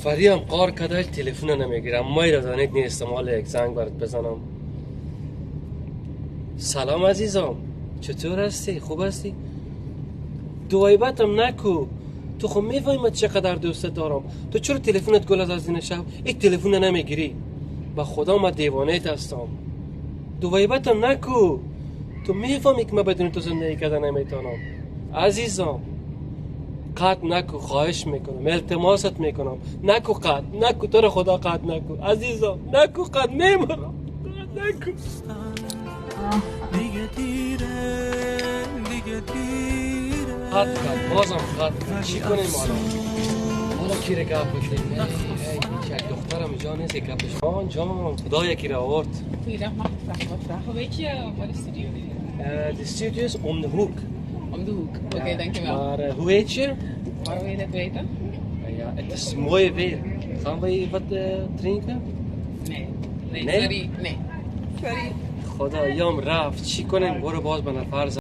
فریم قار کداش تلفن نمیگیرم. ما را دانید نیستم حالا یک زنگ برات بزنم. سلام عزیزم، چطور هستی؟ خوب هستی؟ دوایبتم نکو. تو خب میفهمی چقدر دوست دارم. تو چرا تلفنت گل از این شب این تلفن نمیگیری؟ با خدا من دیوانه هستم. دوایبتم نکو. تو میفهمی که من بدون تو زندگی کردن نمیتونم. عزیزم قطع نکو، خواهش میکنم، التماست میکنم، نکو قطع نکو، تو رو خدا قطع نکو عزیزم، نکو قطع میمرم، نکو. قطع قطع بازم قطع. چی کنیم حالا کی رو گفت بکنیم؟ یک دخترم جا نیست یک گفش. جان خدا یکی رو آورد. Hoe weet je waar de studio is? De studio is om de hoek. Om de hoek. Oké, dankjewel. Maar hoe heet je? Waarom wil je dat weten? Ja, het is mooi weer. Gaan we wat drinken? Nee. Nee? Sorry. Nee. Sorry. خدا یام رفت. چی کنیم؟ برو باز به نفر